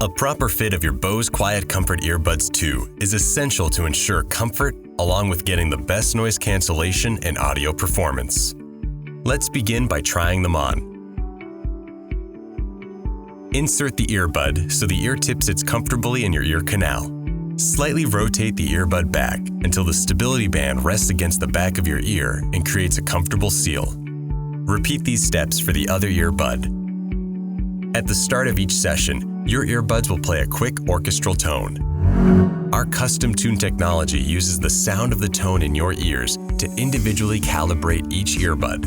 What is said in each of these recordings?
A proper fit of your Bose QuietComfort Earbuds II is essential to ensure comfort along with getting the best noise cancellation and audio performance. Let's begin by trying them on. Insert the earbud so the ear tip sits comfortably in your ear canal. Slightly rotate the earbud back until the stability band rests against the back of your ear and creates a comfortable seal. Repeat these steps for the other earbud. At the start of each session, your earbuds will play a quick orchestral tone. Our CustomTune technology uses the sound of the tone in your ears to individually calibrate each earbud.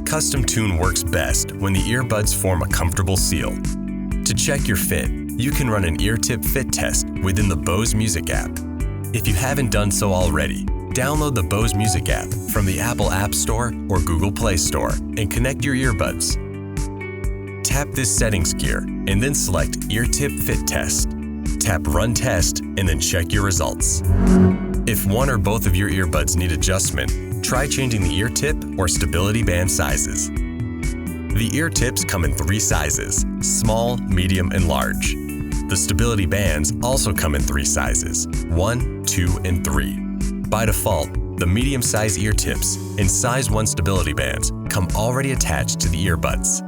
CustomTune works best when the earbuds form a comfortable seal. To check your fit, you can run an Eartip Fit Test within the Bose Music app. If you haven't done so already, download the Bose Music app from the Apple App Store or Google Play Store and connect your earbuds. Tap this settings gear and then select Eartip Fit Test. Tap Run Test and then check your results. If one or both of your earbuds need adjustment, try changing the ear tip or stability band sizes. The ear tips come in 3 sizes: small, medium, and large. The stability bands also come in 3 sizes: 1, 2, and 3. By default, the medium-size ear tips and size 1 stability bands come already attached to the earbuds.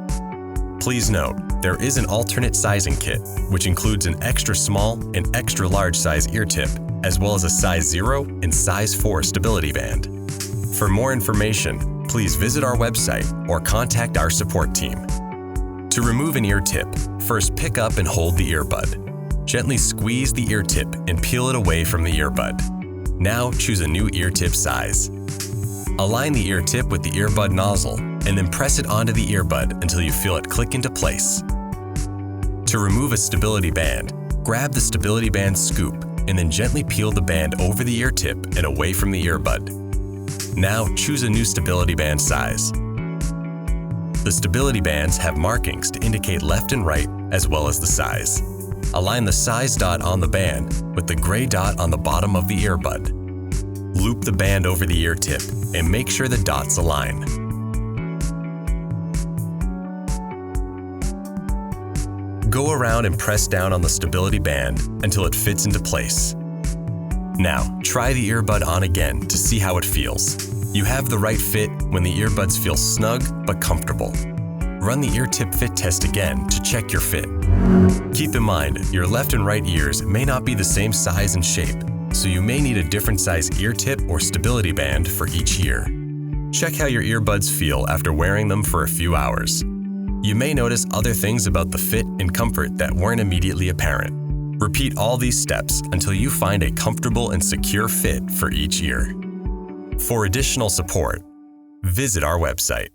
Please note, there is an alternate sizing kit, which includes an extra small and extra large size ear tip, as well as a size 0 and size 4 stability band. For more information, please visit our website or contact our support team. To remove an ear tip, first pick up and hold the earbud. Gently squeeze the ear tip and peel it away from the earbud. Now choose a new ear tip size. Align the ear tip with the earbud nozzle and then press it onto the earbud until you feel it click into place. To remove a stability band, grab the stability band scoop and then gently peel the band over the ear tip and away from the earbud. Now choose a new stability band size. The stability bands have markings to indicate left and right as well as the size. Align the size dot on the band with the gray dot on the bottom of the earbud. Loop the band over the ear tip and make sure the dots align. Go around and press down on the stability band until it fits into place. Now, try the earbud on again to see how it feels. You have the right fit when the earbuds feel snug but comfortable. Run the Eartip Fit Test again to check your fit. Keep in mind, your left and right ears may not be the same size and shape, so you may need a different size ear tip or stability band for each ear. Check how your earbuds feel after wearing them for a few hours. You may notice other things about the fit and comfort that weren't immediately apparent. Repeat all these steps until you find a comfortable and secure fit for each ear. For additional support, visit our website.